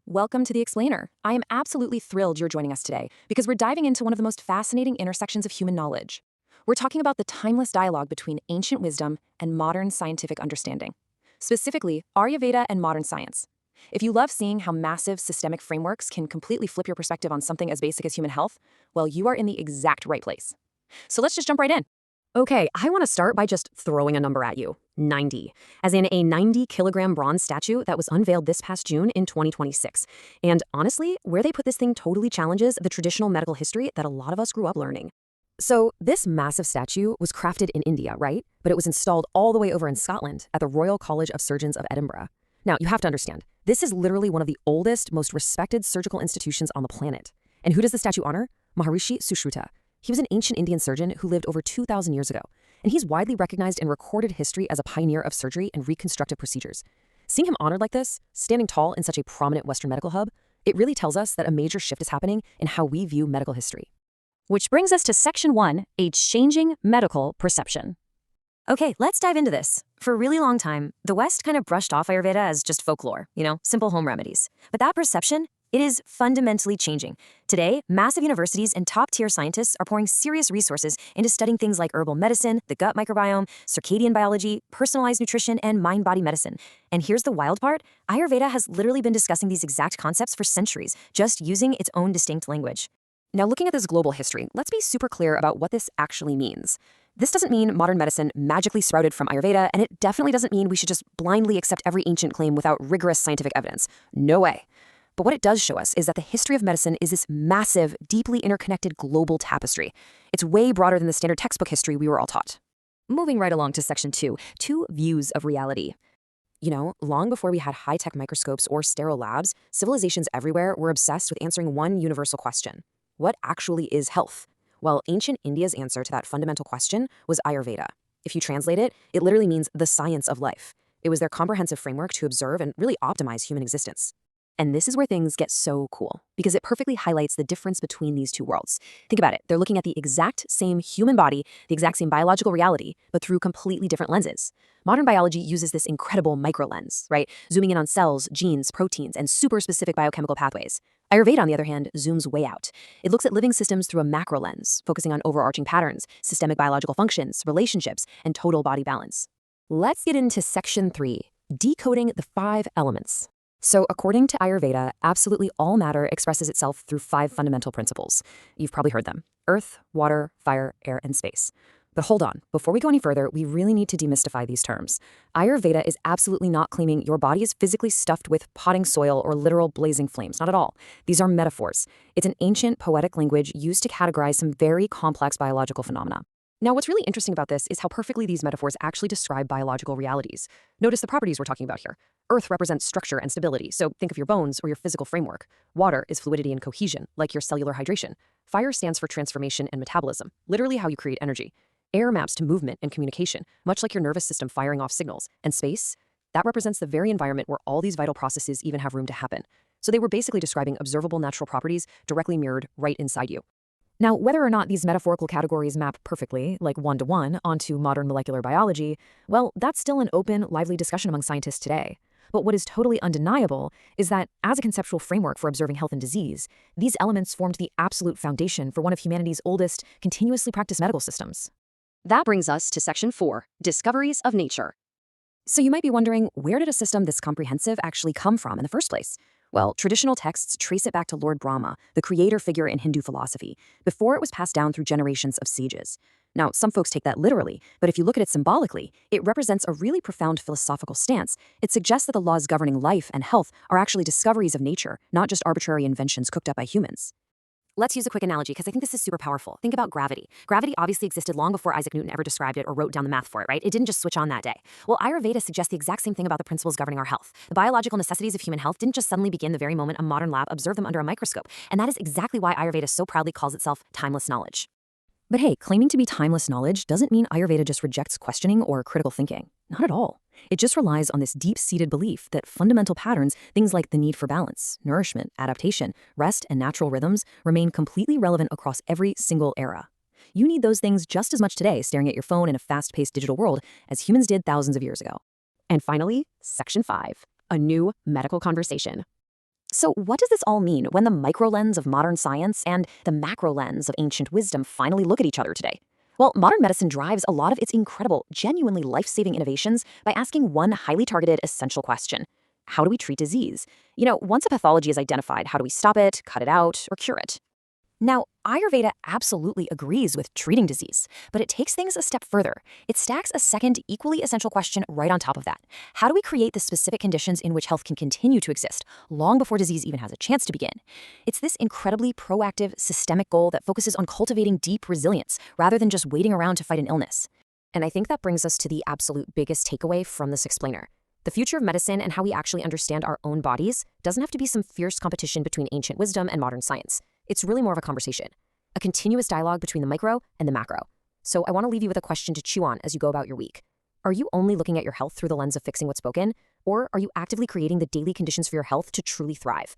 Welcome to The Explainer. I am absolutely thrilled you're joining us today because we're diving into one of the most fascinating intersections of human knowledge. We're talking about the timeless dialogue between ancient wisdom and modern scientific understanding, specifically Ayurveda and modern science. If you love seeing how massive systemic frameworks can completely flip your perspective on something as basic as human health, well, you are in the exact right place. So let's just jump right in. Okay, I want to start by just throwing a number at you. 90. As in a 90-kilogram bronze statue that was unveiled this past June in 2026. And honestly, where they put this thing totally challenges the traditional medical history that a lot of us grew up learning. So this massive statue was crafted in India, right? But it was installed all the way over in Scotland at the Royal College of Surgeons of Edinburgh. Now, you have to understand, this is literally one of the oldest, most respected surgical institutions on the planet. And who does the statue honor? Maharishi Sushruta. He was an ancient Indian surgeon who lived over 2,000 years ago, and he's widely recognized in recorded history as a pioneer of surgery and reconstructive procedures. Seeing him honored like this, standing tall in such a prominent Western medical hub, it really tells us that a major shift is happening in how we view medical history. Which brings us to Section 1, a changing medical perception. Okay, let's dive into this. For a really long time, the West kind of brushed off Ayurveda as just folklore, simple home remedies. But that perception, it is fundamentally changing. Today, massive universities and top-tier scientists are pouring serious resources into studying things like herbal medicine, the gut microbiome, circadian biology, personalized nutrition, and mind-body medicine. And here's the wild part, Ayurveda has literally been discussing these exact concepts for centuries, just using its own distinct language. Now, looking at this global history, let's be super clear about what this actually means. This doesn't mean modern medicine magically sprouted from Ayurveda, and it definitely doesn't mean we should just blindly accept every ancient claim without rigorous scientific evidence. No way. But what it does show us is that the history of medicine is this massive, deeply interconnected global tapestry. It's way broader than the standard textbook history we were all taught. Moving right along to Section 2, two views of reality. Long before we had high-tech microscopes or sterile labs, civilizations everywhere were obsessed with answering one universal question. What actually is health? Well, ancient India's answer to that fundamental question was Ayurveda. If you translate it, it literally means the science of life. It was their comprehensive framework to observe and really optimize human existence. And this is where things get so cool, because it perfectly highlights the difference between these two worlds. Think about it. They're looking at the exact same human body, the exact same biological reality, but through completely different lenses. Modern biology uses this incredible microlens, right? Zooming in on cells, genes, proteins, and super specific biochemical pathways. Ayurveda, on the other hand, zooms way out. It looks at living systems through a macro lens, focusing on overarching patterns, systemic biological functions, relationships, and total body balance. Let's get into Section 3, decoding the 5 elements. So according to Ayurveda, absolutely all matter expresses itself through 5 fundamental principles. You've probably heard them: earth, water, fire, air, and space. But hold on, before we go any further, we really need to demystify these terms. Ayurveda is absolutely not claiming your body is physically stuffed with potting soil or literal blazing flames, not at all. These are metaphors. It's an ancient poetic language used to categorize some very complex biological phenomena. Now, what's really interesting about this is how perfectly these metaphors actually describe biological realities. Notice the properties we're talking about here. Earth represents structure and stability, so think of your bones or your physical framework. Water is fluidity and cohesion, like your cellular hydration. Fire stands for transformation and metabolism, literally how you create energy. Air maps to movement and communication, much like your nervous system firing off signals. And space? That represents the very environment where all these vital processes even have room to happen. So they were basically describing observable natural properties directly mirrored right inside you. Now, whether or not these metaphorical categories map perfectly, like one-to-one, onto modern molecular biology, well, that's still an open, lively discussion among scientists today. But what is totally undeniable is that, as a conceptual framework for observing health and disease, these elements formed the absolute foundation for one of humanity's oldest, continuously practiced medical systems. That brings us to Section 4, discoveries of nature. So you might be wondering, where did a system this comprehensive actually come from in the first place? Well, traditional texts trace it back to Lord Brahma, the creator figure in Hindu philosophy, before it was passed down through generations of sages. Now, some folks take that literally, but if you look at it symbolically, it represents a really profound philosophical stance. It suggests that the laws governing life and health are actually discoveries of nature, not just arbitrary inventions cooked up by humans. Let's use a quick analogy because I think this is super powerful. Think about gravity. Gravity obviously existed long before Isaac Newton ever described it or wrote down the math for it, right? It didn't just switch on that day. Well, Ayurveda suggests the exact same thing about the principles governing our health. The biological necessities of human health didn't just suddenly begin the very moment a modern lab observed them under a microscope. And that is exactly why Ayurveda so proudly calls itself timeless knowledge. But hey, claiming to be timeless knowledge doesn't mean Ayurveda just rejects questioning or critical thinking. Not at all. It just relies on this deep-seated belief that fundamental patterns, things like the need for balance, nourishment, adaptation, rest, and natural rhythms, remain completely relevant across every single era. You need those things just as much today staring at your phone in a fast-paced digital world as humans did thousands of years ago. And finally, Section 5, a new medical conversation. So what does this all mean when the micro lens of modern science and the macro lens of ancient wisdom finally look at each other today? Well, modern medicine drives a lot of its incredible, genuinely life-saving innovations by asking one highly targeted, essential question. How do we treat disease? Once a pathology is identified, how do we stop it, cut it out, or cure it? Now, Ayurveda absolutely agrees with treating disease, but it takes things a step further. It stacks a second, equally essential question right on top of that. How do we create the specific conditions in which health can continue to exist, long before disease even has a chance to begin? It's this incredibly proactive, systemic goal that focuses on cultivating deep resilience, rather than just waiting around to fight an illness. And I think that brings us to the absolute biggest takeaway from this explainer. The future of medicine and how we actually understand our own bodies doesn't have to be some fierce competition between ancient wisdom and modern science. It's really more of a conversation, a continuous dialogue between the micro and the macro. So I want to leave you with a question to chew on as you go about your week. Are you only looking at your health through the lens of fixing what's broken, or are you actively creating the daily conditions for your health to truly thrive?